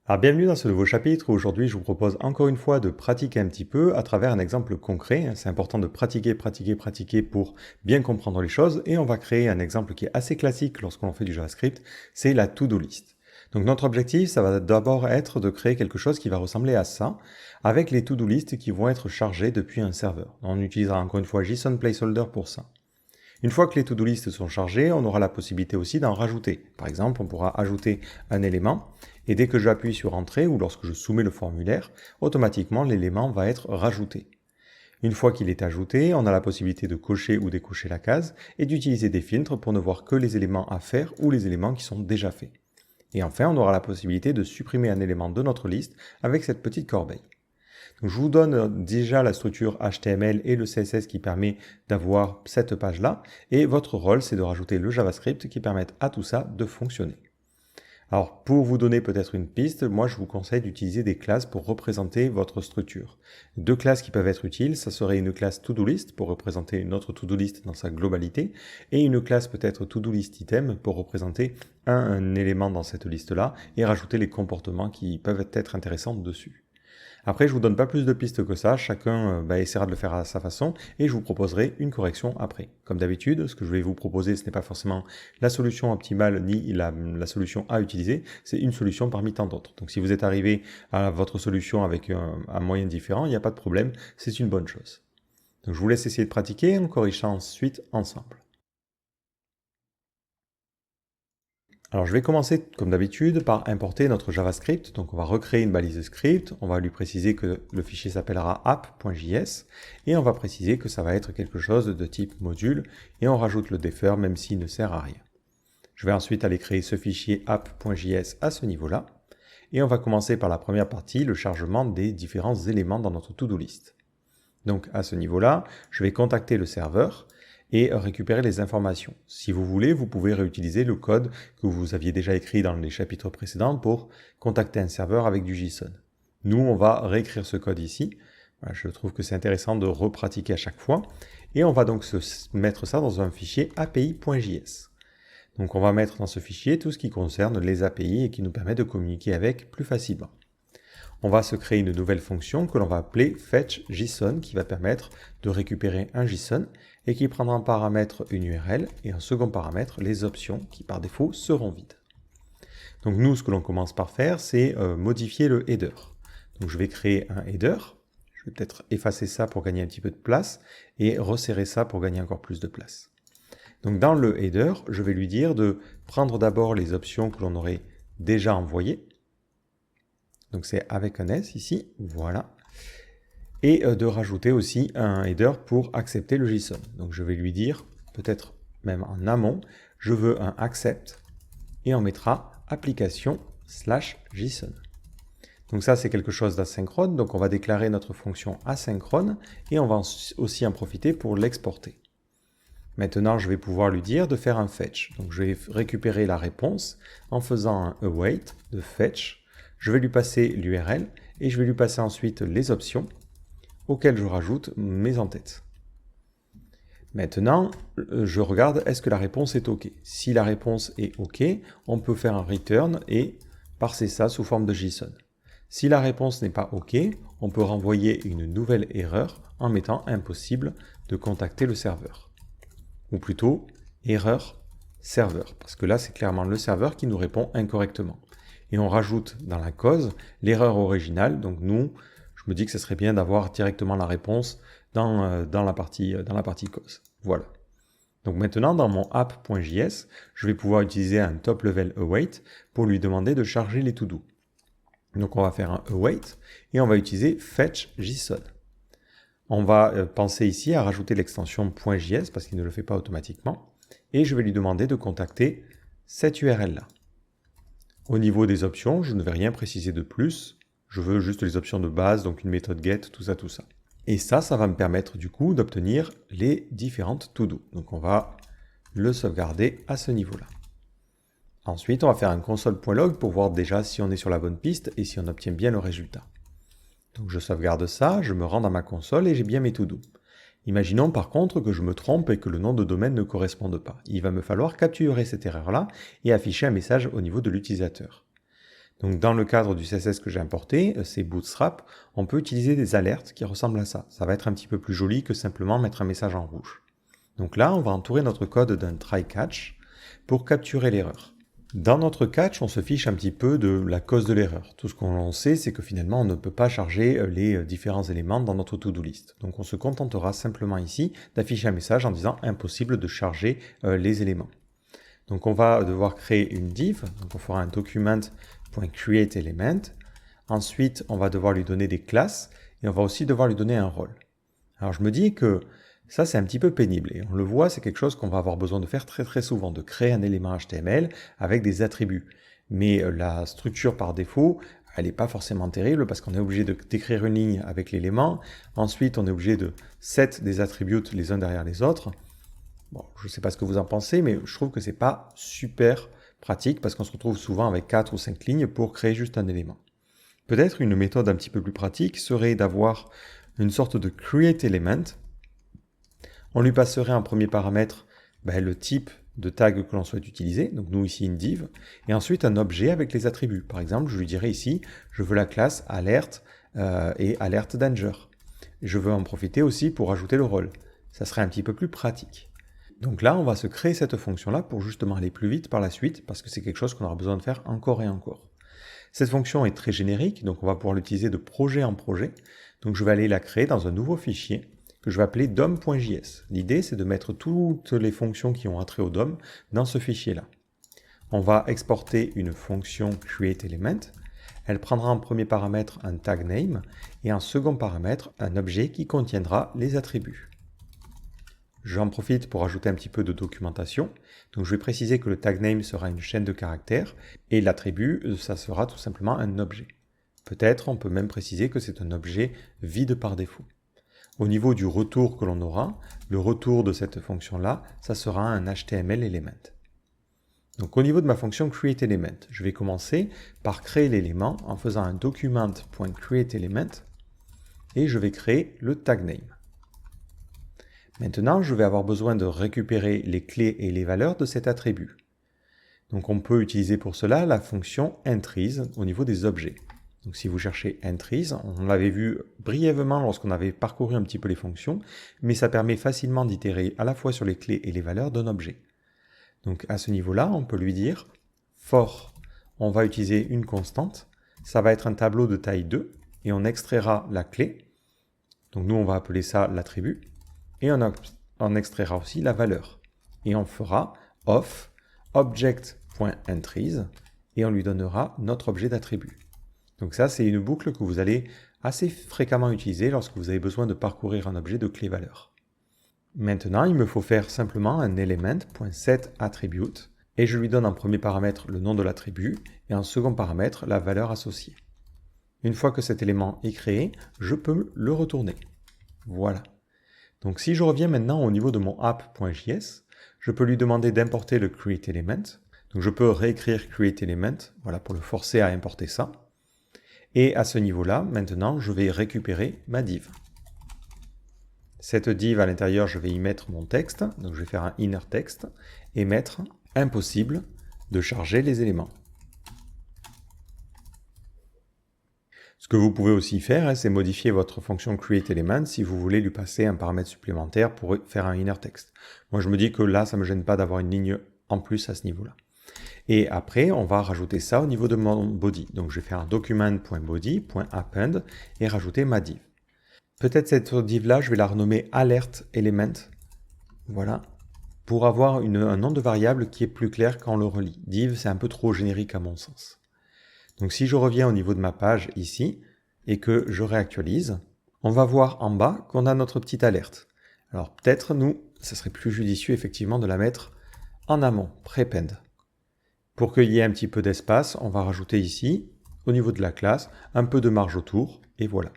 Alors bienvenue dans ce nouveau chapitre où aujourd'hui je vous propose encore une fois de pratiquer un petit peu à travers un exemple concret. C'est important de pratiquer pour bien comprendre les choses et on va créer un exemple qui est assez classique lorsqu'on fait du JavaScript, c'est la to-do list. Donc notre objectif, ça va d'abord être de créer quelque chose qui va ressembler à ça avec les to-do list qui vont être chargées depuis un serveur. On utilisera encore une fois JSON placeholder pour ça. Une fois que les to-do list sont chargées, on aura la possibilité aussi d'en rajouter. Par exemple, on pourra ajouter un élément et dès que j'appuie sur Entrée ou lorsque je soumets le formulaire, automatiquement l'élément va être rajouté. Une fois qu'il est ajouté, on a la possibilité de cocher ou décocher la case et d'utiliser des filtres pour ne voir que les éléments à faire ou les éléments qui sont déjà faits. Et enfin, on aura la possibilité de supprimer un élément de notre liste avec cette petite corbeille. Donc, je vous donne déjà la structure HTML et le CSS qui permet d'avoir cette page-là. Et votre rôle, c'est de rajouter le JavaScript qui permette à tout ça de fonctionner. Alors, pour vous donner peut-être une piste, moi, je vous conseille d'utiliser des classes pour représenter votre structure. Deux classes qui peuvent être utiles, ça serait une classe to-do list pour représenter notre to-do list dans sa globalité et une classe peut-être to-do list item pour représenter un élément dans cette liste-là et rajouter les comportements qui peuvent être intéressants dessus. Après, je ne vous donne pas plus de pistes que ça, chacun essaiera de le faire à sa façon et je vous proposerai une correction après. Comme d'habitude, ce que je vais vous proposer, ce n'est pas forcément la solution optimale ni la solution à utiliser, c'est une solution parmi tant d'autres. Donc si vous êtes arrivé à votre solution avec un moyen différent, il n'y a pas de problème, c'est une bonne chose. Donc je vous laisse essayer de pratiquer, on corrigera ensuite ensemble. Alors je vais commencer comme d'habitude par importer notre JavaScript. Donc on va recréer une balise script, on va lui préciser que le fichier s'appellera app.js et on va préciser que ça va être quelque chose de type module et on rajoute le defer même s'il ne sert à rien. Je vais ensuite aller créer ce fichier app.js à ce niveau-là et on va commencer par la première partie, le chargement des différents éléments dans notre to-do list. Donc à ce niveau-là, je vais contacter le serveur et récupérer les informations. Si vous voulez, vous pouvez réutiliser le code que vous aviez déjà écrit dans les chapitres précédents pour contacter un serveur avec du JSON. Nous, on va réécrire ce code ici. Voilà, je trouve que c'est intéressant de repratiquer à chaque fois. Et on va donc mettre ça dans un fichier api.js. Donc on va mettre dans ce fichier tout ce qui concerne les API et qui nous permet de communiquer avec plus facilement. On va se créer une nouvelle fonction que l'on va appeler fetchJSON qui va permettre de récupérer un JSON et qui prendra en paramètre une URL et en second paramètre les options qui par défaut seront vides. Donc nous, ce que l'on commence par faire, c'est modifier le header. Donc je vais créer un header, je vais peut-être effacer ça pour gagner un petit peu de place et resserrer ça pour gagner encore plus de place. Donc dans le header, je vais lui dire de prendre d'abord les options que l'on aurait déjà envoyées. Donc c'est avec un S ici, voilà. Et de rajouter aussi un header pour accepter le JSON. Donc je vais lui dire, peut-être même en amont, je veux un accept et on mettra application/JSON. Donc ça c'est quelque chose d'asynchrone, donc on va déclarer notre fonction asynchrone et on va aussi en profiter pour l'exporter. Maintenant je vais pouvoir lui dire de faire un fetch. Donc je vais récupérer la réponse en faisant un await de fetch. Je vais lui passer l'URL et je vais lui passer ensuite les options auxquelles je rajoute mes en-têtes. Maintenant, je regarde est-ce que la réponse est OK. Si la réponse est OK, on peut faire un return et parser ça sous forme de JSON. Si la réponse n'est pas OK, on peut renvoyer une nouvelle erreur en mettant impossible de contacter le serveur. Ou plutôt, erreur serveur, parce que là c'est clairement le serveur qui nous répond incorrectement. Et on rajoute dans la cause l'erreur originale. Donc nous, je me dis que ce serait bien d'avoir directement la réponse dans la partie cause. Voilà. Donc maintenant, dans mon app.js, je vais pouvoir utiliser un top level await pour lui demander de charger les to-do. Donc on va faire un await et on va utiliser fetchJSON. On va penser ici à rajouter l'extension .js parce qu'il ne le fait pas automatiquement. Et je vais lui demander de contacter cette URL-là. Au niveau des options, je ne vais rien préciser de plus. Je veux juste les options de base, donc une méthode get, tout ça. Et ça va me permettre du coup d'obtenir les différentes to-do. Donc on va le sauvegarder à ce niveau-là. Ensuite, on va faire un console.log pour voir déjà si on est sur la bonne piste et si on obtient bien le résultat. Donc je sauvegarde ça, je me rends dans ma console et j'ai bien mes to-do. Imaginons par contre que je me trompe et que le nom de domaine ne corresponde pas. Il va me falloir capturer cette erreur-là et afficher un message au niveau de l'utilisateur. Donc dans le cadre du CSS que j'ai importé, c'est Bootstrap, on peut utiliser des alertes qui ressemblent à ça. Ça va être un petit peu plus joli que simplement mettre un message en rouge. Donc là, on va entourer notre code d'un try-catch pour capturer l'erreur. Dans notre catch, on se fiche un petit peu de la cause de l'erreur. Tout ce qu'on sait, c'est que finalement, on ne peut pas charger les différents éléments dans notre to-do list. Donc on se contentera simplement ici d'afficher un message en disant « impossible de charger les éléments ». Donc on va devoir créer une div, donc on fera un document.createElement. Ensuite, on va devoir lui donner des classes et on va aussi devoir lui donner un rôle. Alors je me dis que ça, c'est un petit peu pénible et on le voit, c'est quelque chose qu'on va avoir besoin de faire très souvent, de créer un élément HTML avec des attributs. Mais la structure par défaut, elle n'est pas forcément terrible parce qu'on est obligé d'écrire une ligne avec l'élément. Ensuite, on est obligé de set des attributs les uns derrière les autres. Bon, je ne sais pas ce que vous en pensez, mais je trouve que c'est pas super pratique parce qu'on se retrouve souvent avec 4 ou 5 lignes pour créer juste un élément. Peut-être une méthode un petit peu plus pratique serait d'avoir une sorte de createElement. On lui passerait en premier paramètre le type de tag que l'on souhaite utiliser, donc nous ici une div, et ensuite un objet avec les attributs. Par exemple, je lui dirais ici, je veux la classe alert et alert danger. Je veux en profiter aussi pour ajouter le rôle. Ça serait un petit peu plus pratique. Donc là, on va se créer cette fonction-là pour justement aller plus vite par la suite, parce que c'est quelque chose qu'on aura besoin de faire encore et encore. Cette fonction est très générique, donc on va pouvoir l'utiliser de projet en projet. Donc je vais aller la créer dans un nouveau fichier que je vais appeler dom.js. L'idée, c'est de mettre toutes les fonctions qui ont attrait au DOM dans ce fichier-là. On va exporter une fonction createElement. Elle prendra en premier paramètre un tag name et en second paramètre un objet qui contiendra les attributs. J'en profite pour ajouter un petit peu de documentation. Donc je vais préciser que le tag name sera une chaîne de caractères et l'attribut, ça sera tout simplement un objet. Peut-être on peut même préciser que c'est un objet vide par défaut. Au niveau du retour que l'on aura, le retour de cette fonction-là, ça sera un HTML element. Donc au niveau de ma fonction createElement, je vais commencer par créer l'élément en faisant un document.createElement et je vais créer le tag name. Maintenant, je vais avoir besoin de récupérer les clés et les valeurs de cet attribut. Donc on peut utiliser pour cela la fonction entries au niveau des objets. Donc si vous cherchez entries, on l'avait vu brièvement lorsqu'on avait parcouru un petit peu les fonctions, mais ça permet facilement d'itérer à la fois sur les clés et les valeurs d'un objet. Donc à ce niveau-là, on peut lui dire for, on va utiliser une constante, ça va être un tableau de taille 2, et on extraira la clé, donc nous on va appeler ça l'attribut, et on extraira aussi la valeur. Et on fera of object.entries, et on lui donnera notre objet d'attribut. Donc ça, c'est une boucle que vous allez assez fréquemment utiliser lorsque vous avez besoin de parcourir un objet de clé-valeur. Maintenant, il me faut faire simplement un element.setAttribute et je lui donne en premier paramètre le nom de l'attribut et en second paramètre la valeur associée. Une fois que cet élément est créé, je peux le retourner. Voilà. Donc si je reviens maintenant au niveau de mon app.js, je peux lui demander d'importer le createElement. Donc je peux réécrire createElement, voilà, pour le forcer à importer ça. Et à ce niveau-là, maintenant, je vais récupérer ma div. Cette div, à l'intérieur, je vais y mettre mon texte. Donc, je vais faire un inner text et mettre impossible de charger les éléments. Ce que vous pouvez aussi faire, c'est modifier votre fonction createElement si vous voulez lui passer un paramètre supplémentaire pour faire un inner text. Moi, je me dis que là, ça ne me gêne pas d'avoir une ligne en plus à ce niveau-là. Et après, on va rajouter ça au niveau de mon body. Donc, je vais faire un document.body.append et rajouter ma div. Peut-être cette div-là, je vais la renommer alert element. Voilà. Pour avoir un nom de variable qui est plus clair quand on le relit. Div, c'est un peu trop générique à mon sens. Donc, si je reviens au niveau de ma page ici et que je réactualise, on va voir en bas qu'on a notre petite alerte. Alors, peut-être, nous, ça serait plus judicieux effectivement de la mettre en amont, prepend. Pour qu'il y ait un petit peu d'espace, on va rajouter ici, au niveau de la classe, un peu de marge autour, et voilà.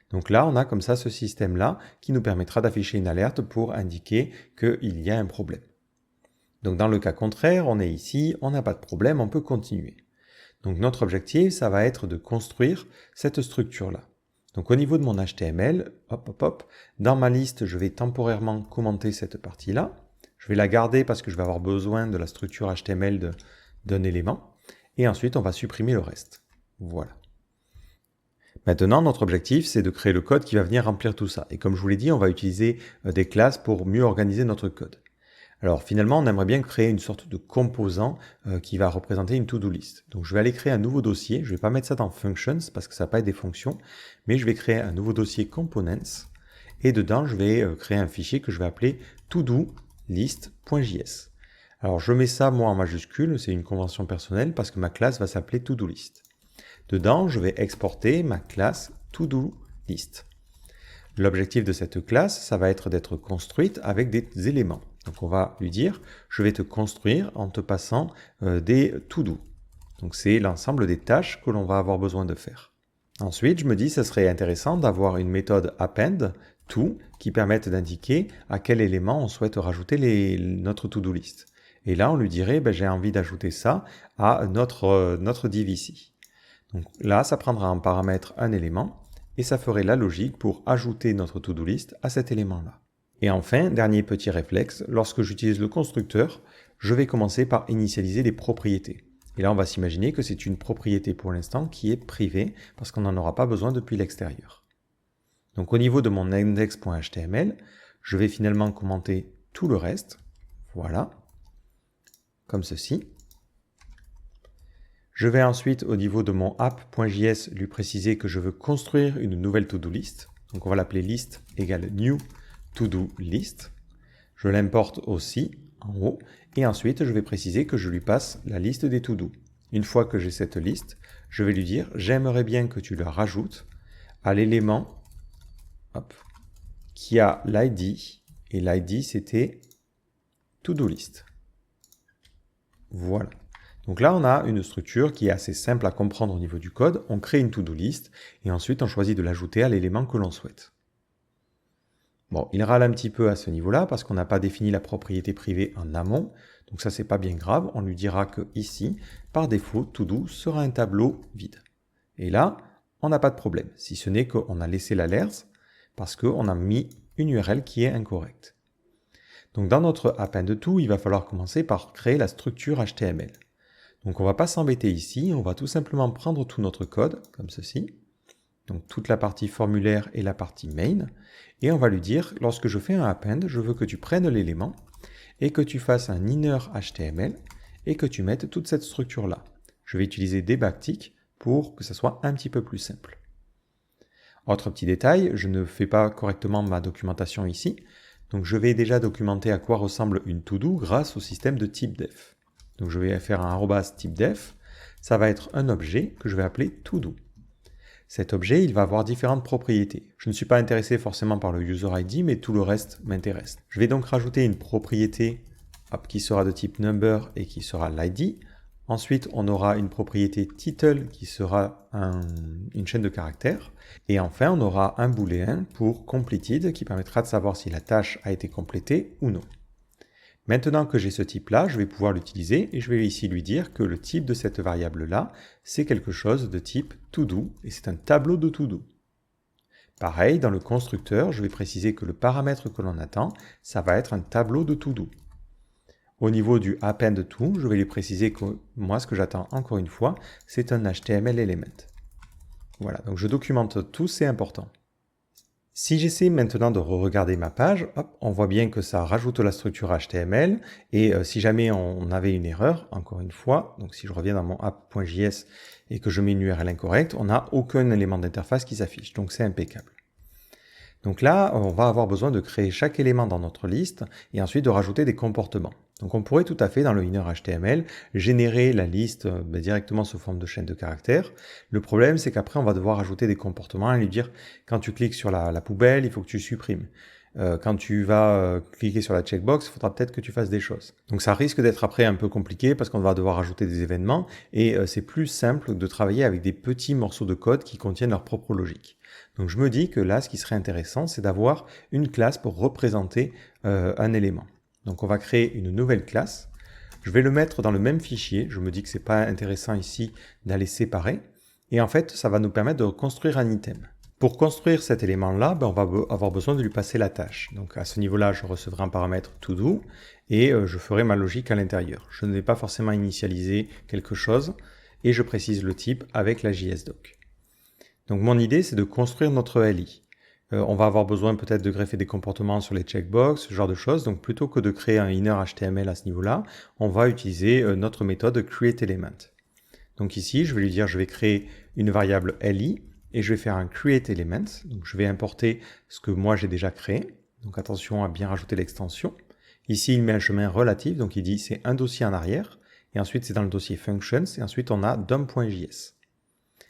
Donc là, on a comme ça ce système-là qui nous permettra d'afficher une alerte pour indiquer qu'il y a un problème. Donc dans le cas contraire, on est ici, on n'a pas de problème, on peut continuer. Donc notre objectif, ça va être de construire cette structure-là. Donc au niveau de mon HTML, dans ma liste, je vais temporairement commenter cette partie-là. Je vais la garder parce que je vais avoir besoin de la structure HTML d'un élément, et ensuite on va supprimer le reste. Voilà. Maintenant, notre objectif, c'est de créer le code qui va venir remplir tout ça. Et comme je vous l'ai dit, on va utiliser des classes pour mieux organiser notre code. Alors finalement, on aimerait bien créer une sorte de composant qui va représenter une to-do list. Donc je vais aller créer un nouveau dossier. Je ne vais pas mettre ça dans Functions parce que ça ne va pas être des fonctions, mais je vais créer un nouveau dossier Components. Et dedans, je vais créer un fichier que je vais appeler todo-list.js. Alors je mets ça moi en majuscule, c'est une convention personnelle parce que ma classe va s'appeler to-do-list. Dedans, je vais exporter ma classe to-do-list. L'objectif de cette classe, ça va être d'être construite avec des éléments. Donc on va lui dire, je vais te construire en te passant des to-do. Donc c'est l'ensemble des tâches que l'on va avoir besoin de faire. Ensuite, je me dis, ce serait intéressant d'avoir une méthode append to qui permette d'indiquer à quel élément on souhaite rajouter notre to-do list. Et là, on lui dirait, j'ai envie d'ajouter ça à notre div ici. Donc là, ça prendra en paramètre un élément et ça ferait la logique pour ajouter notre to-do list à cet élément-là. Et enfin, dernier petit réflexe, lorsque j'utilise le constructeur, je vais commencer par initialiser les propriétés. Et là, on va s'imaginer que c'est une propriété pour l'instant qui est privée parce qu'on n'en aura pas besoin depuis l'extérieur. Donc au niveau de mon index.html, je vais finalement commenter tout le reste. Voilà, comme ceci. Je vais ensuite, au niveau de mon app.js, lui préciser que je veux construire une nouvelle to-do list. Donc on va l'appeler list égale new to-do list. Je l'importe aussi en haut. Et ensuite, je vais préciser que je lui passe la liste des to-do. Une fois que j'ai cette liste, je vais lui dire « J'aimerais bien que tu la rajoutes à l'élément qui a l'ID. » Et l'ID, c'était to-do list. Voilà. Donc là, on a une structure qui est assez simple à comprendre au niveau du code. On crée une to-do list et ensuite on choisit de l'ajouter à l'élément que l'on souhaite. Bon, il râle un petit peu à ce niveau-là parce qu'on n'a pas défini la propriété privée en amont. Donc ça, c'est pas bien grave. On lui dira que ici, par défaut, to-do sera un tableau vide. Et là, on n'a pas de problème, si ce n'est qu'on a laissé l'alerte parce qu'on a mis une URL qui est incorrecte. Donc dans notre append-to, il va falloir commencer par créer la structure HTML. Donc on ne va pas s'embêter ici, on va tout simplement prendre tout notre code, comme ceci, donc toute la partie formulaire et la partie main, et on va lui dire, lorsque je fais un append, je veux que tu prennes l'élément, et que tu fasses un inner HTML, et que tu mettes toute cette structure-là. Je vais utiliser des backticks pour que ça soit un petit peu plus simple. Autre petit détail, je ne fais pas correctement ma documentation ici, donc je vais déjà documenter à quoi ressemble une to-do grâce au système de type def. Donc je vais faire un @typedef, ça va être un objet que je vais appeler todo. Cet objet, il va avoir différentes propriétés. Je ne suis pas intéressé forcément par le user ID, mais tout le reste m'intéresse. Je vais donc rajouter une propriété qui sera de type number et qui sera l'ID. Ensuite, on aura une propriété title qui sera une chaîne de caractères. Et enfin, on aura un booléen pour completed qui permettra de savoir si la tâche a été complétée ou non. Maintenant que j'ai ce type-là, je vais pouvoir l'utiliser et je vais ici lui dire que le type de cette variable-là, c'est quelque chose de type todo et c'est un tableau de todo. Pareil, dans le constructeur, je vais préciser que le paramètre que l'on attend, ça va être un tableau de todo. Au niveau du append-to, je vais lui préciser que moi, ce que j'attends encore une fois, c'est un HTML element. Voilà, donc je documente tout, c'est important. Si j'essaie maintenant de re-regarder ma page, on voit bien que ça rajoute la structure HTML et si jamais on avait une erreur, encore une fois, donc si je reviens dans mon app.js et que je mets une URL incorrecte, on n'a aucun élément d'interface qui s'affiche, donc c'est impeccable. Donc là, on va avoir besoin de créer chaque élément dans notre liste et ensuite de rajouter des comportements. Donc on pourrait tout à fait, dans le inner HTML, générer la liste directement sous forme de chaîne de caractères. Le problème, c'est qu'après, on va devoir ajouter des comportements et lui dire, quand tu cliques sur la poubelle, il faut que tu supprimes. Quand tu vas cliquer sur la checkbox, il faudra peut-être que tu fasses des choses. Donc ça risque d'être après un peu compliqué parce qu'on va devoir ajouter des événements et c'est plus simple de travailler avec des petits morceaux de code qui contiennent leur propre logique. Donc je me dis que là, ce qui serait intéressant, c'est d'avoir une classe pour représenter un élément. Donc on va créer une nouvelle classe. Je vais le mettre dans le même fichier. Je me dis que c'est pas intéressant ici d'aller séparer. Et en fait, ça va nous permettre de construire un item. Pour construire cet élément-là, on va avoir besoin de lui passer la tâche. Donc à ce niveau-là, je recevrai un paramètre todo et je ferai ma logique à l'intérieur. Je ne vais pas forcément initialiser quelque chose et je précise le type avec la JSDoc. Donc mon idée, c'est de construire notre LI. On va avoir besoin peut-être de greffer des comportements sur les checkbox, ce genre de choses. Donc plutôt que de créer un inner HTML à ce niveau-là, on va utiliser notre méthode createElement. Donc ici, je vais lui dire, je vais créer une variable LI et je vais faire un createElement. Donc je vais importer ce que moi j'ai déjà créé. Donc attention à bien rajouter l'extension. Ici, il met un chemin relatif, donc il dit c'est un dossier en arrière. Et ensuite, c'est dans le dossier functions. Et ensuite, on a dom.js.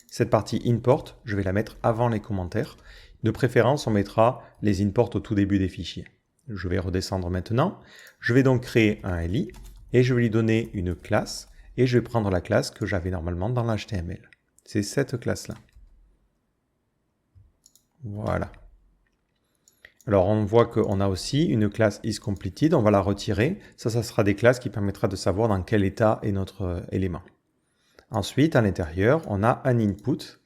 Cette partie import, je vais la mettre avant les commentaires. De préférence, on mettra les imports au tout début des fichiers. Je vais redescendre maintenant. Je vais donc créer un LI et je vais lui donner une classe et je vais prendre la classe que j'avais normalement dans l'HTML. C'est cette classe-là. Voilà. Alors on voit qu'on a aussi une classe isCompleted, on va la retirer. Ça sera des classes qui permettra de savoir dans quel état est notre élément. Ensuite, à l'intérieur, on a un input.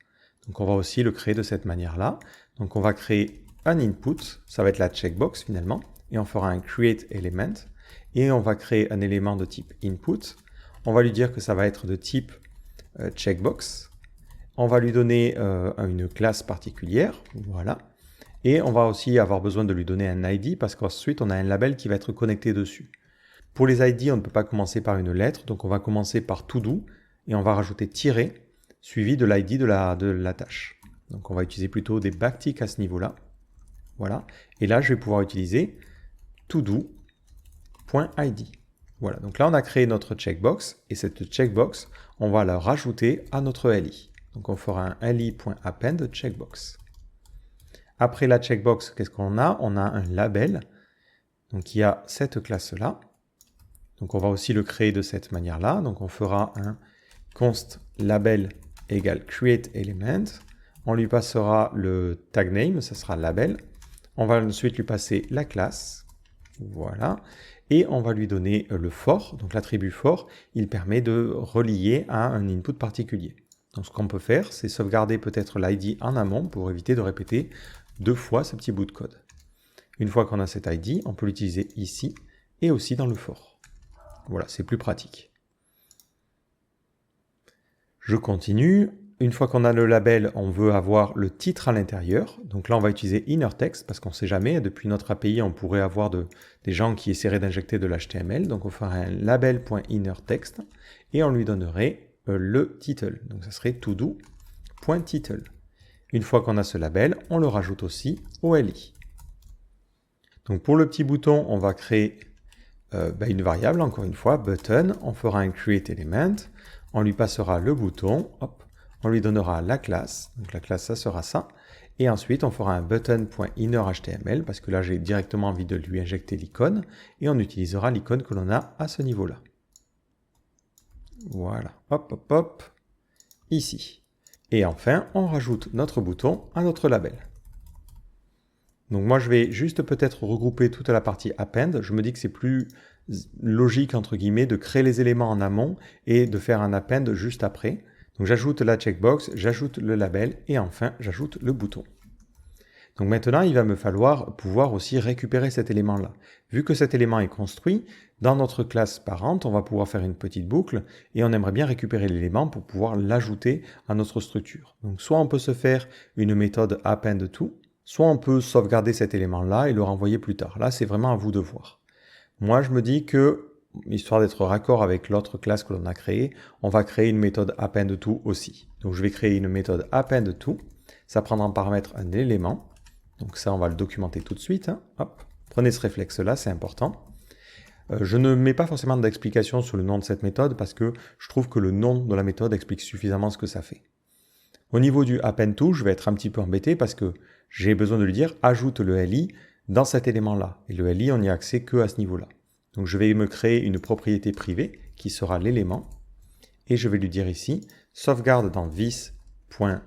Donc on va aussi le créer de cette manière-là. Donc on va créer un input, ça va être la checkbox finalement, et on fera un createElement, et on va créer un élément de type input. On va lui dire que ça va être de type checkbox. On va lui donner une classe particulière, voilà. Et on va aussi avoir besoin de lui donner un ID, parce qu'ensuite on a un label qui va être connecté dessus. Pour les ID, on ne peut pas commencer par une lettre, donc on va commencer par todo, et on va rajouter tiret, suivi de l'ID de la tâche. Donc on va utiliser plutôt des backticks à ce niveau-là. Voilà. Et là, je vais pouvoir utiliser todo.id. Voilà. Donc là, on a créé notre checkbox. Et cette checkbox, on va la rajouter à notre LI. Donc on fera un li.append checkbox. Après la checkbox, qu'est-ce qu'on a? On a un label. Donc il y a cette classe-là. Donc on va aussi le créer de cette manière-là. Donc on fera un const label égale createElement. On lui passera le tag name, ça sera label. On va ensuite lui passer la classe. Voilà. Et on va lui donner le for. Donc l'attribut for, il permet de relier à un input particulier. Donc ce qu'on peut faire, c'est sauvegarder peut-être l'ID en amont pour éviter de répéter 2 fois ce petit bout de code. Une fois qu'on a cet ID, on peut l'utiliser ici et aussi dans le for. Voilà, c'est plus pratique. Je continue. Une fois qu'on a le label, on veut avoir le titre à l'intérieur. Donc là, on va utiliser innerText parce qu'on ne sait jamais. Depuis notre API, on pourrait avoir des gens qui essaieraient d'injecter de l'HTML. Donc on fera un label.innerText et on lui donnerait le title. Donc ça serait todo.title. Une fois qu'on a ce label, on le rajoute aussi au LI. Donc pour le petit bouton, on va créer une variable, encore une fois, button. On fera un createElement. On lui passera le bouton. Hop. On lui donnera la classe, donc la classe ça sera ça, et ensuite on fera un button.innerHTML parce que là j'ai directement envie de lui injecter l'icône, et on utilisera l'icône que l'on a à ce niveau-là. Voilà, hop hop hop, ici. Et enfin, on rajoute notre bouton à notre label. Donc moi je vais juste peut-être regrouper toute la partie append, je me dis que c'est plus logique entre guillemets de créer les éléments en amont et de faire un append juste après. Donc j'ajoute la checkbox, j'ajoute le label et enfin j'ajoute le bouton. Donc maintenant il va me falloir pouvoir aussi récupérer cet élément-là. Vu que cet élément est construit, dans notre classe parent, on va pouvoir faire une petite boucle et on aimerait bien récupérer l'élément pour pouvoir l'ajouter à notre structure. Donc soit on peut se faire une méthode append_to, soit on peut sauvegarder cet élément-là et le renvoyer plus tard. Là c'est vraiment à vous de voir. Moi je me dis que histoire d'être raccord avec l'autre classe que l'on a créée, on va créer une méthode append_to aussi. Donc je vais créer une méthode append_to, ça prendra en paramètre un élément, donc ça on va le documenter tout de suite, hein. Hop. Prenez ce réflexe-là, c'est important. Je ne mets pas forcément d'explication sur le nom de cette méthode parce que je trouve que le nom de la méthode explique suffisamment ce que ça fait. Au niveau du append_to, je vais être un petit peu embêté parce que j'ai besoin de lui dire ajoute le LI dans cet élément-là. Et le LI, on n'y a accès que à ce niveau-là. Donc je vais me créer une propriété privée qui sera l'élément et je vais lui dire ici sauvegarde dans this.element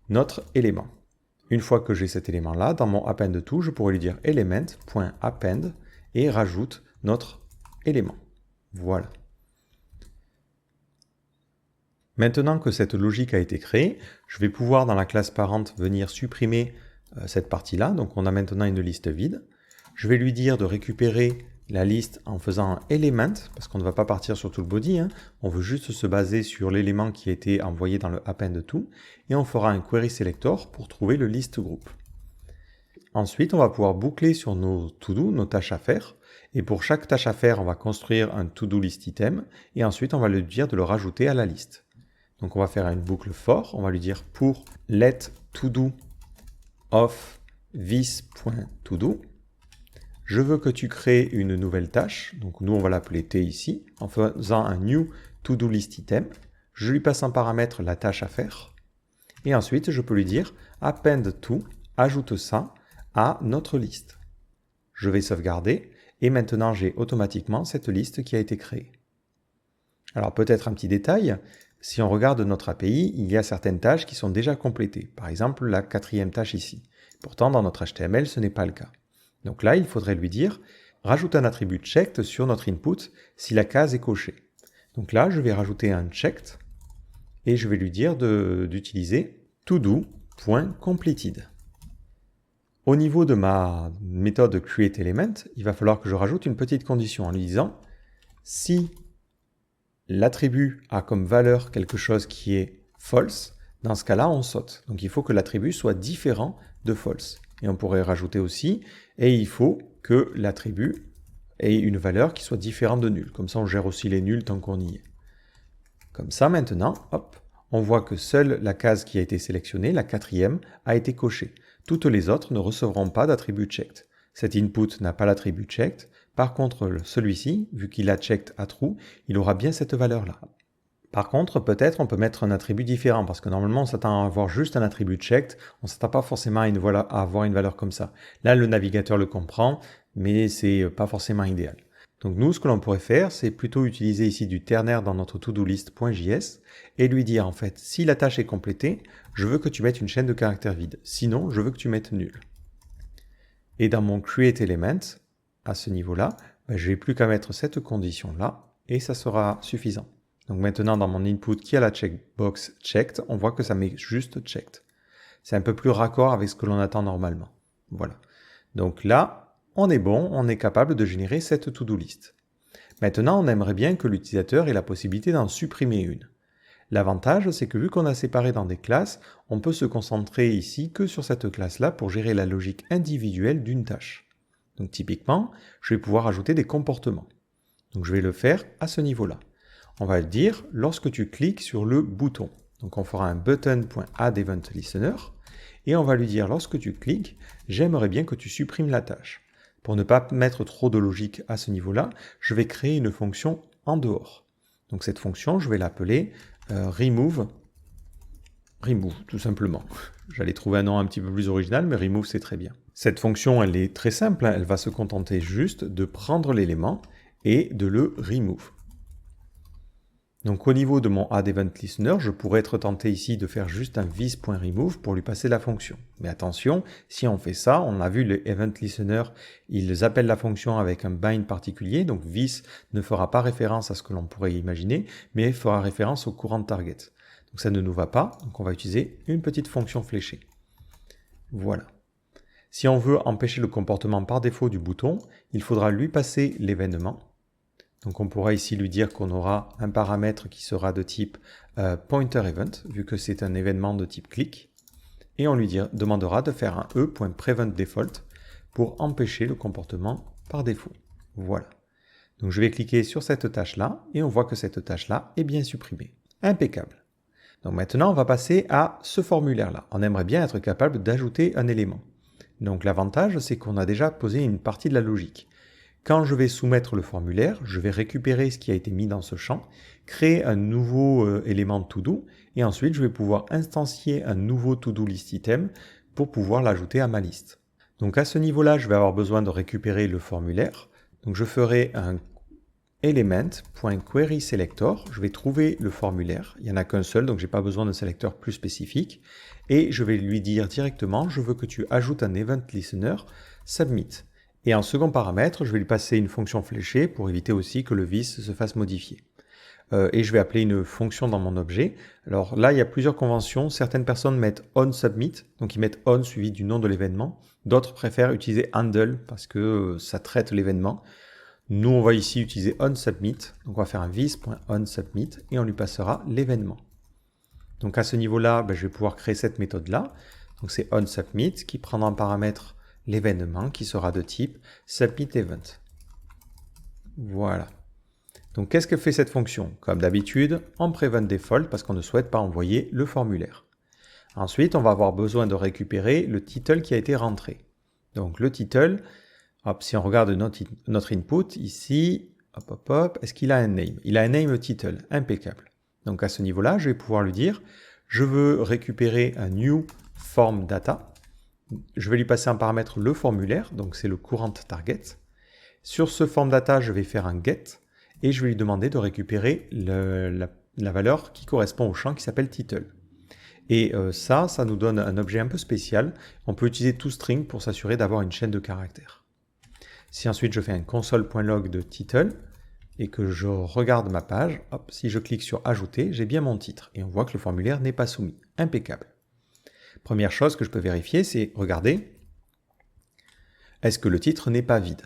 notre élément. Une fois que j'ai cet élément-là, dans mon append_to, je pourrais lui dire element.append et rajoute notre élément. Voilà. Maintenant que cette logique a été créée, je vais pouvoir dans la classe parente venir supprimer cette partie-là. Donc on a maintenant une liste vide. Je vais lui dire de récupérer la liste en faisant un element, parce qu'on ne va pas partir sur tout le body, hein. On veut juste se baser sur l'élément qui a été envoyé dans le append to, et on fera un query selector pour trouver le list group. Ensuite, on va pouvoir boucler sur nos to-do, nos tâches à faire, et pour chaque tâche à faire, on va construire un to-do list item, et ensuite on va lui dire de le rajouter à la liste. Donc on va faire une boucle for, on va lui dire pour let to-do of this.todo, je veux que tu crées une nouvelle tâche, donc nous on va l'appeler T ici, en faisant un new to-do list item, je lui passe en paramètre la tâche à faire, et ensuite je peux lui dire append to, ajoute ça à notre liste. Je vais sauvegarder, et maintenant j'ai automatiquement cette liste qui a été créée. Alors peut-être un petit détail, si on regarde notre API, il y a certaines tâches qui sont déjà complétées, par exemple la 4e tâche ici. Pourtant dans notre HTML ce n'est pas le cas. Donc là, il faudrait lui dire, rajoute un attribut checked sur notre input si la case est cochée. Donc là, je vais rajouter un checked et je vais lui dire d'utiliser todo.completed. Au niveau de ma méthode createElement, il va falloir que je rajoute une petite condition en lui disant, si l'attribut a comme valeur quelque chose qui est false, dans ce cas-là, on saute. Donc il faut que l'attribut soit différent de false. Et on pourrait rajouter aussi, et il faut que l'attribut ait une valeur qui soit différente de nul. Comme ça, on gère aussi les nuls tant qu'on y est. Comme ça, maintenant, hop, on voit que seule la case qui a été sélectionnée, la 4e, a été cochée. Toutes les autres ne recevront pas d'attribut checked. Cet input n'a pas l'attribut checked. Par contre, celui-ci, vu qu'il a checked à true, il aura bien cette valeur-là. Par contre, peut-être on peut mettre un attribut différent, parce que normalement on s'attend à avoir juste un attribut checked, on ne s'attend pas forcément à avoir une valeur comme ça. Là, le navigateur le comprend, mais c'est pas forcément idéal. Donc nous, ce que l'on pourrait faire, c'est plutôt utiliser ici du ternaire dans notre to-do-list.js et lui dire en fait, si la tâche est complétée, je veux que tu mettes une chaîne de caractères vide, sinon je veux que tu mettes nul. Et dans mon createElement, à ce niveau-là, je n'ai plus qu'à mettre cette condition-là, et ça sera suffisant. Donc maintenant, dans mon input qui a la checkbox checked, on voit que ça met juste checked. C'est un peu plus raccord avec ce que l'on attend normalement. Voilà. Donc là, on est bon, on est capable de générer cette to-do list. Maintenant, on aimerait bien que l'utilisateur ait la possibilité d'en supprimer une. L'avantage, c'est que vu qu'on a séparé dans des classes, on peut se concentrer ici que sur cette classe-là pour gérer la logique individuelle d'une tâche. Donc typiquement, je vais pouvoir ajouter des comportements. Donc je vais le faire à ce niveau-là. On va le dire lorsque tu cliques sur le bouton. Donc on fera un button.addEventListener et on va lui dire lorsque tu cliques, j'aimerais bien que tu supprimes la tâche. Pour ne pas mettre trop de logique à ce niveau-là, je vais créer une fonction en dehors. Donc cette fonction, je vais l'appeler remove, tout simplement. J'allais trouver un nom un petit peu plus original, mais remove c'est très bien. Cette fonction, elle est très simple, hein, elle va se contenter juste de prendre l'élément et de le remove. Donc au niveau de mon addEventListener, je pourrais être tenté ici de faire juste un this.remove pour lui passer la fonction. Mais attention, si on fait ça, on a vu les EventListener, ils appellent la fonction avec un bind particulier, donc this ne fera pas référence à ce que l'on pourrait imaginer, mais fera référence au courant de target. Donc ça ne nous va pas, donc on va utiliser une petite fonction fléchée. Voilà. Si on veut empêcher le comportement par défaut du bouton, il faudra lui passer l'événement. Donc on pourra ici lui dire qu'on aura un paramètre qui sera de type pointerEvent, vu que c'est un événement de type click, et on lui demandera de faire un e.preventDefault pour empêcher le comportement par défaut. Voilà. Donc je vais cliquer sur cette tâche-là, et on voit que cette tâche-là est bien supprimée. Impeccable. Donc maintenant on va passer à ce formulaire-là. On aimerait bien être capable d'ajouter un élément. Donc l'avantage, c'est qu'on a déjà posé une partie de la logique. Quand je vais soumettre le formulaire, je vais récupérer ce qui a été mis dans ce champ, créer un nouveau élément to-do, et ensuite je vais pouvoir instancier un nouveau to-do list item pour pouvoir l'ajouter à ma liste. Donc à ce niveau-là, je vais avoir besoin de récupérer le formulaire. Donc je ferai un element.querySelector, je vais trouver le formulaire, il n'y en a qu'un seul, donc je n'ai pas besoin d'un sélecteur plus spécifique, et je vais lui dire directement, je veux que tu ajoutes un event listener submit. Et en second paramètre, je vais lui passer une fonction fléchée pour éviter aussi que le this se fasse modifier. Et je vais appeler une fonction dans mon objet. Alors là, il y a plusieurs conventions. Certaines personnes mettent onSubmit, donc ils mettent on suivi du nom de l'événement. D'autres préfèrent utiliser handle parce que ça traite l'événement. Nous, on va ici utiliser onSubmit. Donc, on va faire un vis.onSubmit et on lui passera l'événement. Donc, à ce niveau-là, je vais pouvoir créer cette méthode-là. Donc, c'est onSubmit qui prendra en paramètre l'événement qui sera de type submitEvent. Voilà. Donc, qu'est-ce que fait cette fonction? Comme d'habitude, on prevent default parce qu'on ne souhaite pas envoyer le formulaire. Ensuite, on va avoir besoin de récupérer le title qui a été rentré. Donc, le title, hop, si on regarde notre input ici, est-ce qu'il a un name? Il a un name title, impeccable. Donc, à ce niveau-là, je vais pouvoir lui dire, je veux récupérer un new form data. Je vais lui passer en paramètre le formulaire, donc c'est le current target. Sur ce form data, je vais faire un get et je vais lui demander de récupérer la valeur qui correspond au champ qui s'appelle title. Et ça nous donne un objet un peu spécial. On peut utiliser toString pour s'assurer d'avoir une chaîne de caractères. Si ensuite je fais un console.log de title et que je regarde ma page, hop, si je clique sur ajouter, j'ai bien mon titre et on voit que le formulaire n'est pas soumis. Impeccable. Première chose que je peux vérifier, c'est regarder, est-ce que le titre n'est pas vide?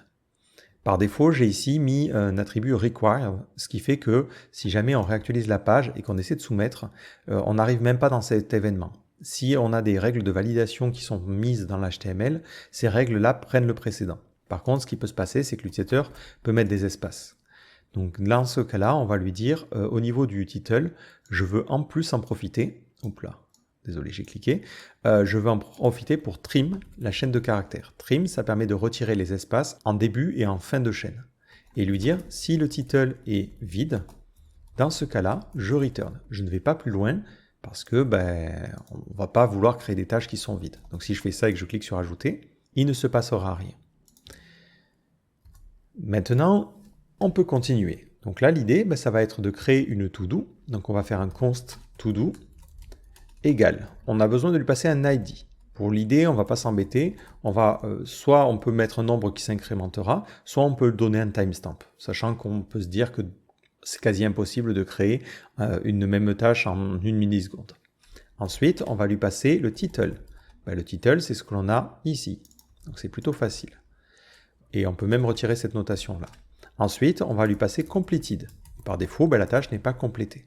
Par défaut, j'ai ici mis un attribut required, ce qui fait que si jamais on réactualise la page et qu'on essaie de soumettre, on n'arrive même pas dans cet événement. Si on a des règles de validation qui sont mises dans l'HTML, ces règles-là prennent le précédent. Par contre, ce qui peut se passer, c'est que l'utilisateur peut mettre des espaces. Donc dans ce cas-là, on va lui dire, au niveau du title, je veux en plus en profiter. Hop là. Désolé, j'ai cliqué. Je veux en profiter pour trim la chaîne de caractères. Trim, ça permet de retirer les espaces en début et en fin de chaîne. Et lui dire, si le title est vide, dans ce cas-là, je return. Je ne vais pas plus loin parce que on ne va pas vouloir créer des tâches qui sont vides. Donc si je fais ça et que je clique sur ajouter, il ne se passera rien. Maintenant, on peut continuer. Donc là, l'idée, ça va être de créer une to-do. Donc on va faire un const to-do égal. On a besoin de lui passer un ID. Pour l'idée, on ne va pas s'embêter. On va, soit on peut mettre un nombre qui s'incrémentera, soit on peut donner un timestamp, sachant qu'on peut se dire que c'est quasi impossible de créer une même tâche en 1 milliseconde. Ensuite, on va lui passer le title. Le title, c'est ce que l'on a ici. Donc c'est plutôt facile. Et on peut même retirer cette notation-là. Ensuite, on va lui passer completed. Par défaut, la tâche n'est pas complétée.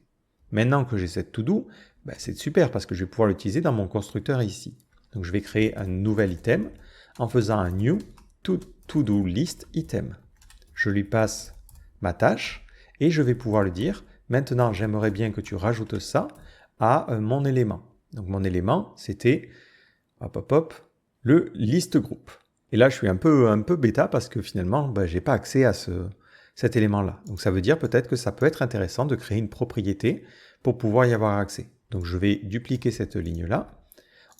Maintenant que j'ai cette to-do, c'est super parce que je vais pouvoir l'utiliser dans mon constructeur ici. Donc je vais créer un nouvel item en faisant un new to-do list item. Je lui passe ma tâche et je vais pouvoir lui dire, maintenant j'aimerais bien que tu rajoutes ça à mon élément. Donc mon élément, c'était le list group. Et là, je suis un peu bêta parce que finalement, je n'ai pas accès à cet élément-là. Donc ça veut dire peut-être que ça peut être intéressant de créer une propriété pour pouvoir y avoir accès. Donc je vais dupliquer cette ligne-là.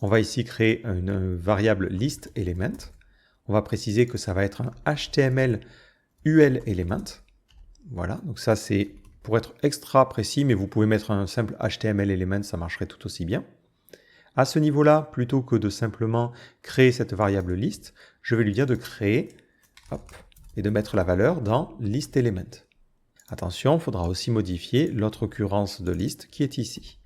On va ici créer une variable list element. On va préciser que ça va être un HTML UL element. Voilà, donc ça c'est pour être extra précis, mais vous pouvez mettre un simple HTML element, ça marcherait tout aussi bien. À ce niveau-là, plutôt que de simplement créer cette variable list, je vais lui dire de créer et de mettre la valeur dans list element. Attention, il faudra aussi modifier l'autre occurrence de liste qui est ici.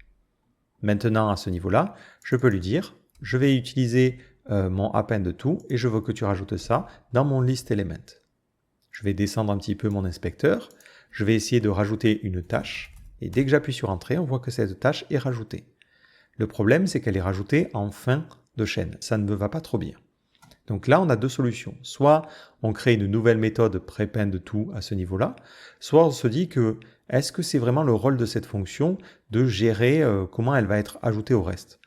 Maintenant, à ce niveau-là, je peux lui dire, je vais utiliser mon append_to et je veux que tu rajoutes ça dans mon list element. Je vais descendre un petit peu mon inspecteur, je vais essayer de rajouter une tâche et dès que j'appuie sur Entrée, on voit que cette tâche est rajoutée. Le problème, c'est qu'elle est rajoutée en fin de chaîne. Ça ne me va pas trop bien. Donc là, on a deux solutions. Soit on crée une nouvelle méthode prepend_to à ce niveau-là, soit on se dit que est-ce que c'est vraiment le rôle de cette fonction de gérer comment elle va être ajoutée au reste?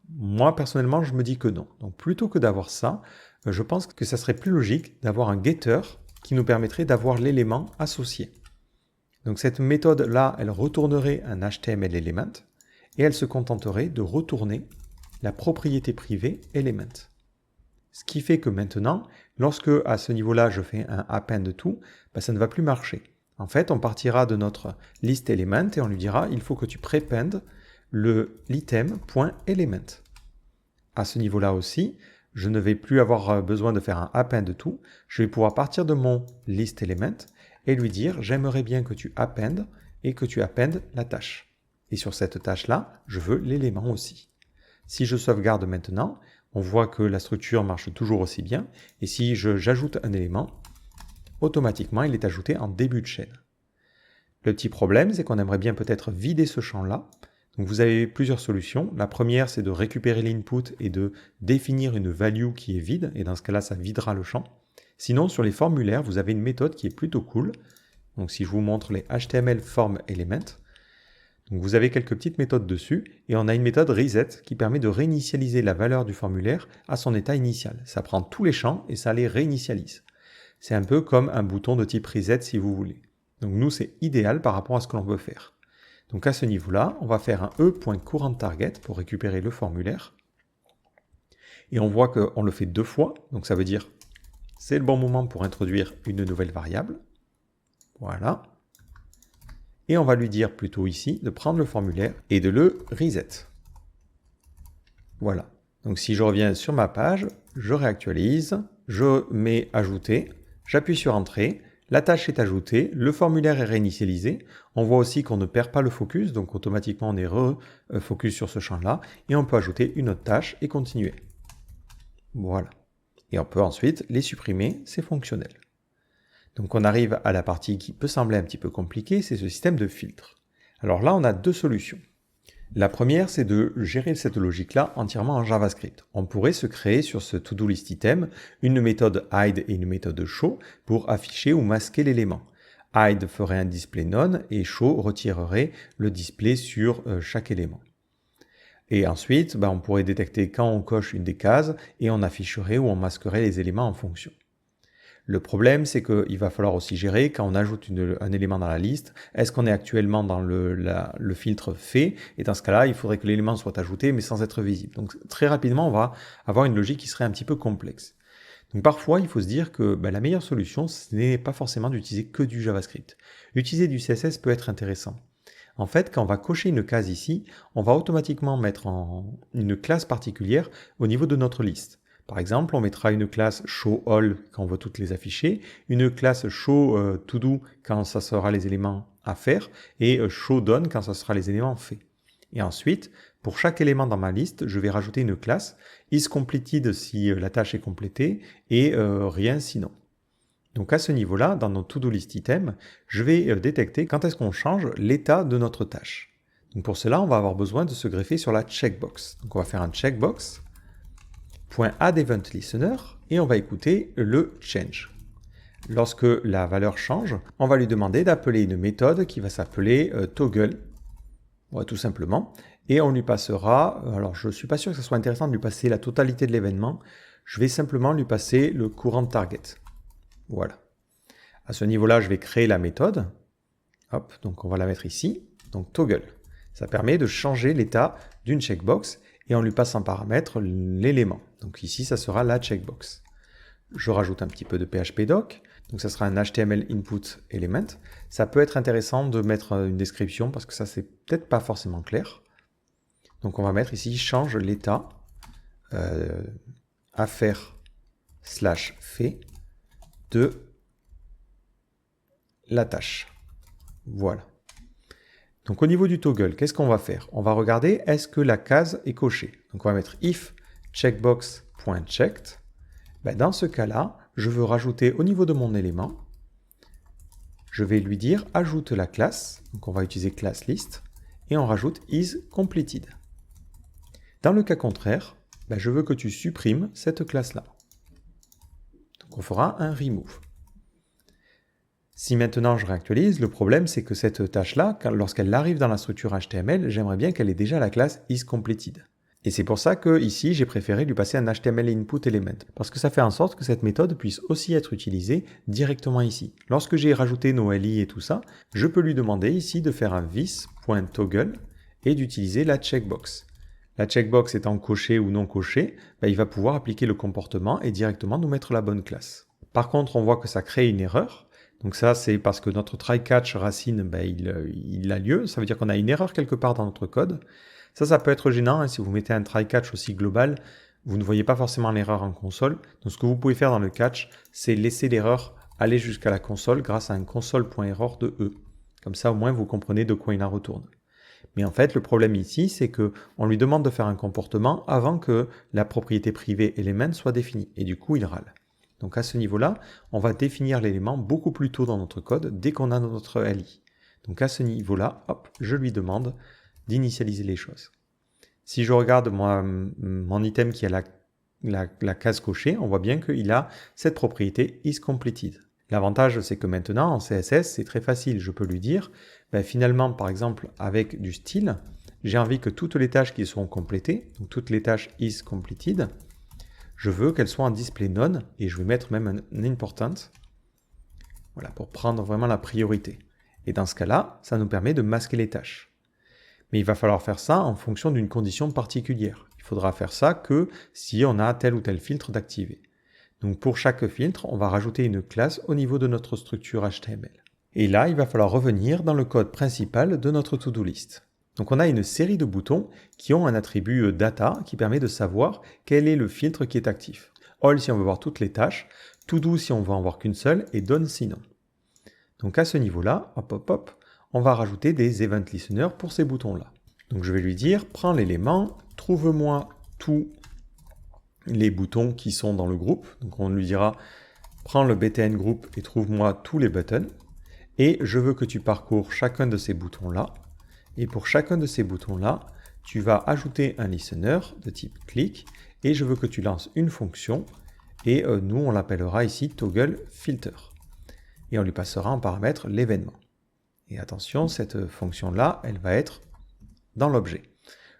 Moi, personnellement, je me dis que non. Donc plutôt que d'avoir ça, je pense que ça serait plus logique d'avoir un getter qui nous permettrait d'avoir l'élément associé. Donc cette méthode-là, elle retournerait un HTML element et elle se contenterait de retourner la propriété privée element. Ce qui fait que maintenant, lorsque à ce niveau-là, je fais un append_to, ça ne va plus marcher. En fait, on partira de notre list element et on lui dira, il faut que tu prépendes l'item.element. À ce niveau-là aussi, je ne vais plus avoir besoin de faire un append_to, je vais pouvoir partir de mon list element et lui dire, j'aimerais bien que tu appendes et que tu appendes la tâche. Et sur cette tâche-là, je veux l'élément aussi. Si je sauvegarde maintenant, on voit que la structure marche toujours aussi bien. Et si j'ajoute un élément, automatiquement il est ajouté en début de chaîne. Le petit problème, c'est qu'on aimerait bien peut-être vider ce champ-là. Donc vous avez plusieurs solutions. La première, c'est de récupérer l'input et de définir une value qui est vide, et dans ce cas-là, ça videra le champ. Sinon, sur les formulaires, vous avez une méthode qui est plutôt cool. Donc si je vous montre les HTML form element, donc vous avez quelques petites méthodes dessus, et on a une méthode reset qui permet de réinitialiser la valeur du formulaire à son état initial. Ça prend tous les champs et ça les réinitialise. C'est un peu comme un bouton de type reset si vous voulez. Donc nous, c'est idéal par rapport à ce que l'on veut faire. Donc à ce niveau-là, on va faire un e.currentTarget pour récupérer le formulaire. Et on voit qu'on le fait 2 fois, donc ça veut dire c'est le bon moment pour introduire une nouvelle variable. Voilà. Et on va lui dire plutôt ici de prendre le formulaire et de le reset. Voilà. Donc si je reviens sur ma page, je réactualise, je mets ajouter, j'appuie sur entrée, la tâche est ajoutée, le formulaire est réinitialisé. On voit aussi qu'on ne perd pas le focus, donc automatiquement on est refocus sur ce champ-là. Et on peut ajouter une autre tâche et continuer. Voilà. Et on peut ensuite les supprimer, c'est fonctionnel. Donc on arrive à la partie qui peut sembler un petit peu compliquée, c'est ce système de filtre. Alors là, on a 2 solutions. La première, c'est de gérer cette logique-là entièrement en JavaScript. On pourrait se créer sur ce to-do list item une méthode hide et une méthode show pour afficher ou masquer l'élément. Hide ferait un display none et show retirerait le display sur chaque élément. Et ensuite, on pourrait détecter quand on coche une des cases et on afficherait ou on masquerait les éléments en fonction. Le problème, c'est qu'il va falloir aussi gérer quand on ajoute un élément dans la liste, est-ce qu'on est actuellement dans le filtre fait, et dans ce cas-là, il faudrait que l'élément soit ajouté mais sans être visible. Donc très rapidement, on va avoir une logique qui serait un petit peu complexe. Donc parfois, il faut se dire que la meilleure solution, ce n'est pas forcément d'utiliser que du JavaScript. Utiliser du CSS peut être intéressant. En fait, quand on va cocher une case ici, on va automatiquement mettre une classe particulière au niveau de notre liste. Par exemple, on mettra une classe showAll quand on veut toutes les afficher, une classe showToDo quand ça sera les éléments à faire, et showDone quand ça sera les éléments faits. Et ensuite, pour chaque élément dans ma liste, je vais rajouter une classe isCompleted si la tâche est complétée, et rien sinon. Donc à ce niveau-là, dans notre to-do list item, je vais détecter quand est-ce qu'on change l'état de notre tâche. Donc pour cela, on va avoir besoin de se greffer sur la checkbox. Donc on va faire un checkbox .addEventListener et on va écouter le change. Lorsque la valeur change, on va lui demander d'appeler une méthode qui va s'appeler toggle, tout simplement, et on lui passera, alors je ne suis pas sûr que ce soit intéressant de lui passer la totalité de l'événement, je vais simplement lui passer le currentTarget. Voilà. À ce niveau-là, je vais créer la méthode. Hop, donc on va la mettre ici. Donc toggle. Ça permet de changer l'état d'une checkbox et on lui passe en paramètre l'élément. Donc ici, ça sera la checkbox. Je rajoute un petit peu de phpDoc. Donc ça sera un HTML input element. Ça peut être intéressant de mettre une description parce que ça, c'est peut-être pas forcément clair. Donc on va mettre ici change l'état affaire/fait de la tâche. Voilà. Donc au niveau du toggle, qu'est-ce qu'on va faire? On va regarder est-ce que la case est cochée. Donc on va mettre if checkbox.checked. Dans ce cas-là, je veux rajouter au niveau de mon élément, je vais lui dire ajoute la classe. Donc on va utiliser class list et on rajoute isCompleted. Dans le cas contraire, je veux que tu supprimes cette classe-là. Donc on fera un remove. Si maintenant je réactualise, le problème c'est que cette tâche-là, lorsqu'elle arrive dans la structure HTML, j'aimerais bien qu'elle ait déjà la classe isCompleted. Et c'est pour ça que ici j'ai préféré lui passer un HTML input element, parce que ça fait en sorte que cette méthode puisse aussi être utilisée directement ici. Lorsque j'ai rajouté nos LI et tout ça, je peux lui demander ici de faire un this.toggle et d'utiliser la checkbox. La checkbox étant cochée ou non cochée, il va pouvoir appliquer le comportement et directement nous mettre la bonne classe. Par contre, on voit que ça crée une erreur. Donc ça, c'est parce que notre try-catch racine, il a lieu. Ça veut dire qu'on a une erreur quelque part dans notre code. Ça peut être gênant. Si vous mettez un try-catch aussi global, vous ne voyez pas forcément l'erreur en console. Donc ce que vous pouvez faire dans le catch, c'est laisser l'erreur aller jusqu'à la console grâce à un console.error de E. Comme ça, au moins, vous comprenez de quoi il en retourne. Mais en fait, le problème ici, c'est qu'on lui demande de faire un comportement avant que la propriété privée element soit définie. Et du coup, il râle. Donc à ce niveau-là, on va définir l'élément beaucoup plus tôt dans notre code dès qu'on a notre LI. Donc à ce niveau-là, hop, je lui demande d'initialiser les choses. Si je regarde mon item qui a la case cochée, on voit bien qu'il a cette propriété isCompleted. L'avantage, c'est que maintenant, en CSS, c'est très facile. Je peux lui dire, finalement, par exemple, avec du style, j'ai envie que toutes les tâches qui seront complétées, donc toutes les tâches isCompleted, je veux qu'elles soient en display none, et je vais mettre même un important, voilà, pour prendre vraiment la priorité. Et dans ce cas-là, ça nous permet de masquer les tâches. Mais il va falloir faire ça en fonction d'une condition particulière. Il faudra faire ça que si on a tel ou tel filtre d'activer. Donc pour chaque filtre, on va rajouter une classe au niveau de notre structure HTML. Et là, il va falloir revenir dans le code principal de notre to-do list. Donc on a une série de boutons qui ont un attribut data qui permet de savoir quel est le filtre qui est actif. All si on veut voir toutes les tâches, to-do si on veut en voir qu'une seule, et done sinon. Donc à ce niveau-là, on va rajouter des event listeners pour ces boutons-là. Donc je vais lui dire, prends l'élément, trouve-moi tous les boutons qui sont dans le groupe. Donc on lui dira, prends le btn group et trouve-moi tous les buttons. Et je veux que tu parcours chacun de ces boutons-là. Et pour chacun de ces boutons-là, tu vas ajouter un listener de type click. Et je veux que tu lances une fonction. Et nous, on l'appellera ici toggle filter. Et on lui passera en paramètre l'événement. Et attention, cette fonction-là, elle va être dans l'objet.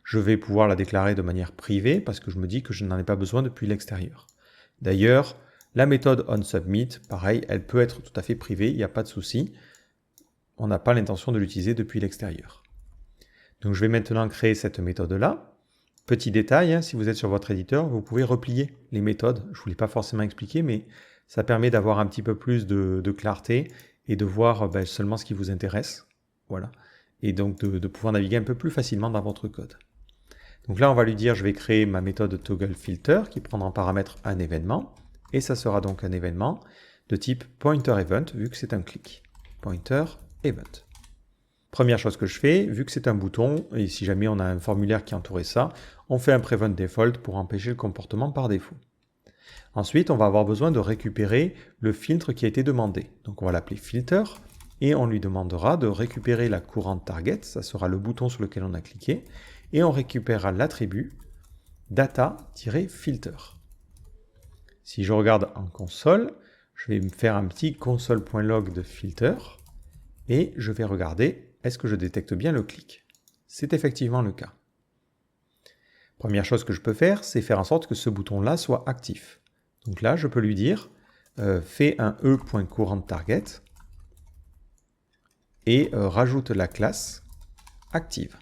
Je vais pouvoir la déclarer de manière privée parce que je me dis que je n'en ai pas besoin depuis l'extérieur. D'ailleurs, la méthode onSubmit, pareil, elle peut être tout à fait privée, il n'y a pas de souci. On n'a pas l'intention de l'utiliser depuis l'extérieur. Donc je vais maintenant créer cette méthode-là. Petit détail, si vous êtes sur votre éditeur, vous pouvez replier les méthodes. Je ne vous l'ai pas forcément expliqué, mais ça permet d'avoir un petit peu plus de clarté et de voir seulement ce qui vous intéresse. Voilà. Et donc de pouvoir naviguer un peu plus facilement dans votre code. Donc là, on va lui dire, je vais créer ma méthode toggleFilter qui prendra en paramètre un événement. Et ça sera donc un événement de type pointerEvent, vu que c'est un clic. pointerEvent. Première chose que je fais, vu que c'est un bouton, et si jamais on a un formulaire qui entourait ça, on fait un prevent default pour empêcher le comportement par défaut. Ensuite, on va avoir besoin de récupérer le filtre qui a été demandé. Donc on va l'appeler filter, et on lui demandera de récupérer la courante target, ça sera le bouton sur lequel on a cliqué, et on récupérera l'attribut data-filter. Si je regarde en console, je vais me faire un petit console.log de filter, et je vais regarder, est-ce que je détecte bien le clic? C'est effectivement le cas. Première chose que je peux faire, c'est faire en sorte que ce bouton-là soit actif. Donc là, je peux lui dire, fais un e.couranteTarget et rajoute la classe active.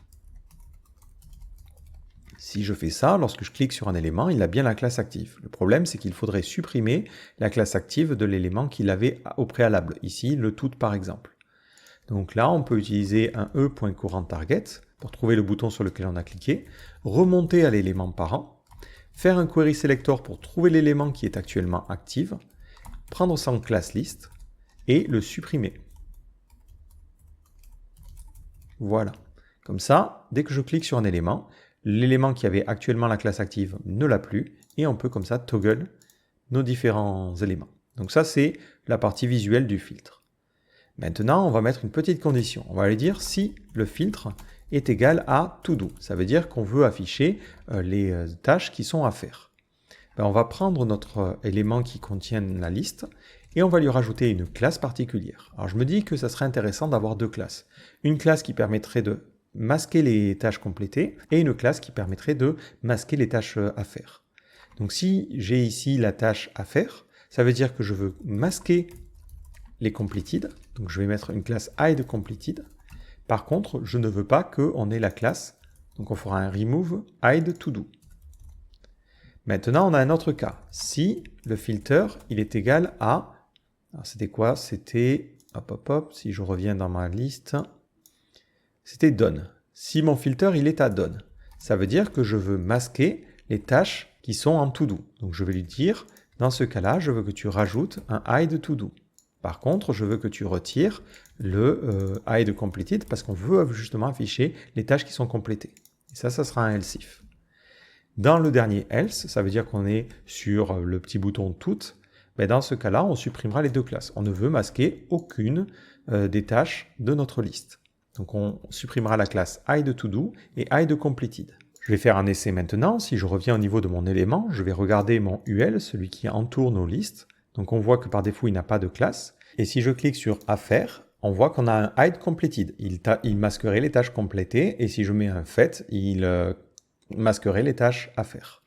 Si je fais ça, lorsque je clique sur un élément, il a bien la classe active. Le problème, c'est qu'il faudrait supprimer la classe active de l'élément qu'il avait au préalable. Ici, le tout par exemple. Donc là, on peut utiliser un e.couranteTarget pour trouver le bouton sur lequel on a cliqué, remonter à l'élément parent, faire un query selector pour trouver l'élément qui est actuellement actif, prendre ça en class list et le supprimer. Voilà. Comme ça, dès que je clique sur un élément, l'élément qui avait actuellement la classe active ne l'a plus et on peut comme ça toggle nos différents éléments. Donc ça, c'est la partie visuelle du filtre. Maintenant, on va mettre une petite condition. On va lui dire si le filtre est égal à to-do. Ça veut dire qu'on veut afficher les tâches qui sont à faire. On va prendre notre élément qui contient la liste et on va lui rajouter une classe particulière. Alors je me dis que ça serait intéressant d'avoir deux classes. Une classe qui permettrait de masquer les tâches complétées et une classe qui permettrait de masquer les tâches à faire. Donc si j'ai ici la tâche à faire, ça veut dire que je veux masquer les completed. Donc je vais mettre une classe hide completed. Par contre, je ne veux pas qu'on ait la classe. Donc on fera un remove hide to do. Maintenant, on a un autre cas. Si le filter, il est égal à... Alors c'était quoi? C'était... si je reviens dans ma liste... C'était done. Si mon filter, il est à done, ça veut dire que je veux masquer les tâches qui sont en to do. Donc je vais lui dire, dans ce cas-là, je veux que tu rajoutes un hide to do. Par contre, je veux que tu retires le hide completed parce qu'on veut justement afficher les tâches qui sont complétées. Et ça sera un else if. Dans le dernier else, ça veut dire qu'on est sur le petit bouton tout. Ben, dans ce cas-là, on supprimera les deux classes. On ne veut masquer aucune des tâches de notre liste. Donc on supprimera la classe IDToDo et IDCompleted. Je vais faire un essai maintenant. Si je reviens au niveau de mon élément, je vais regarder mon UL, celui qui entoure nos listes. Donc on voit que par défaut, il n'a pas de classe. Et si je clique sur Affaires, on voit qu'on a un IDCompleted. Il masquerait les tâches complétées. Et si je mets un fait, il masquerait les tâches à faire.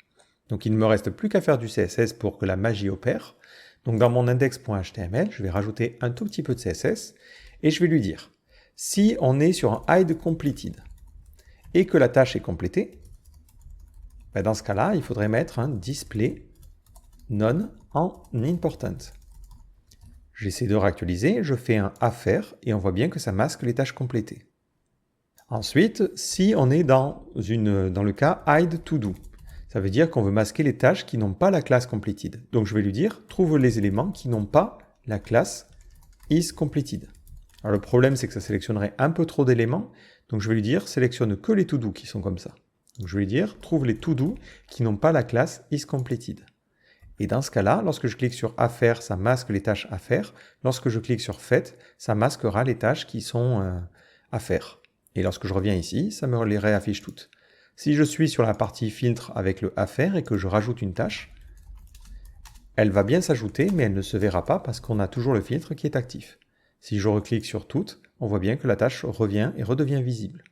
Donc il ne me reste plus qu'à faire du CSS pour que la magie opère. Donc dans mon index.html, je vais rajouter un tout petit peu de CSS et je vais lui dire, si on est sur un IDCompleted et que la tâche est complétée, ben dans ce cas-là, il faudrait mettre un display none en important. J'essaie de réactualiser, je fais un affaire et on voit bien que ça masque les tâches complétées. Ensuite, si on est dans le cas IDToDo, ça veut dire qu'on veut masquer les tâches qui n'ont pas la classe completed. Donc je vais lui dire, trouve les éléments qui n'ont pas la classe isCompleted. Alors le problème, c'est que ça sélectionnerait un peu trop d'éléments. Donc je vais lui dire, sélectionne que les to-do qui sont comme ça. Donc je vais lui dire, trouve les to-do qui n'ont pas la classe isCompleted. Et dans ce cas-là, lorsque je clique sur Affaires, ça masque les tâches à faire. Lorsque je clique sur Fait, ça masquera les tâches qui sont à faire. Et lorsque je reviens ici, ça me les réaffiche toutes. Si je suis sur la partie filtre avec le Affaires et que je rajoute une tâche, elle va bien s'ajouter, mais elle ne se verra pas parce qu'on a toujours le filtre qui est actif. Si je reclique sur Toutes, on voit bien que la tâche revient et redevient visible.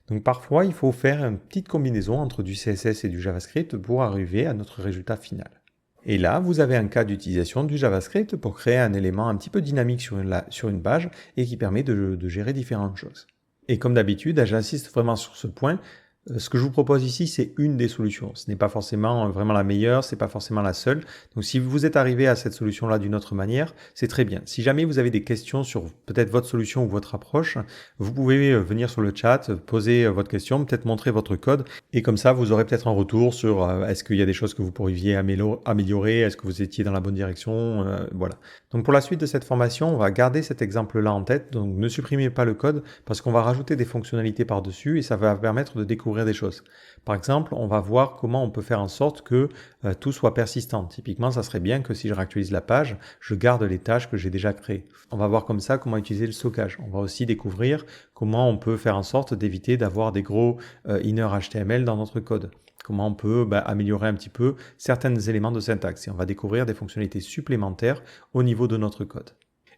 Donc parfois, il faut faire une petite combinaison entre du CSS et du JavaScript pour arriver à notre résultat final. Et là, vous avez un cas d'utilisation du JavaScript pour créer un élément un petit peu dynamique sur une page et qui permet de gérer différentes choses. Et comme d'habitude, j'insiste vraiment sur ce point, ce que je vous propose ici, c'est une des solutions. Ce n'est pas forcément vraiment la meilleure, ce n'est pas forcément la seule. Donc si vous êtes arrivé à cette solution-là d'une autre manière, c'est très bien. Si jamais vous avez des questions sur peut-être votre solution ou votre approche, vous pouvez venir sur le chat, poser votre question, peut-être montrer votre code. Et comme ça, vous aurez peut-être un retour sur est-ce qu'il y a des choses que vous pourriez améliorer, est-ce que vous étiez dans la bonne direction, voilà. Donc pour la suite de cette formation, on va garder cet exemple-là en tête. Donc ne supprimez pas le code parce qu'on va rajouter des fonctionnalités par-dessus et ça va permettre de découvrir des choses. Par exemple, on va voir comment on peut faire en sorte que tout soit persistant. Typiquement, ça serait bien que si je réactualise la page, je garde les tâches que j'ai déjà créées. On va voir comme ça comment utiliser le stockage. On va aussi découvrir comment on peut faire en sorte d'éviter d'avoir des gros inner HTML dans notre code. Comment on peut améliorer un petit peu certains éléments de syntaxe. Et on va découvrir des fonctionnalités supplémentaires au niveau de notre code.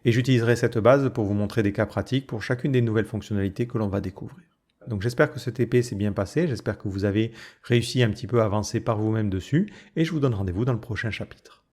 Et j'utiliserai cette base pour vous montrer des cas pratiques pour chacune des nouvelles fonctionnalités que l'on va découvrir. Donc j'espère que ce TP s'est bien passé, j'espère que vous avez réussi un petit peu à avancer par vous-même dessus, et je vous donne rendez-vous dans le prochain chapitre.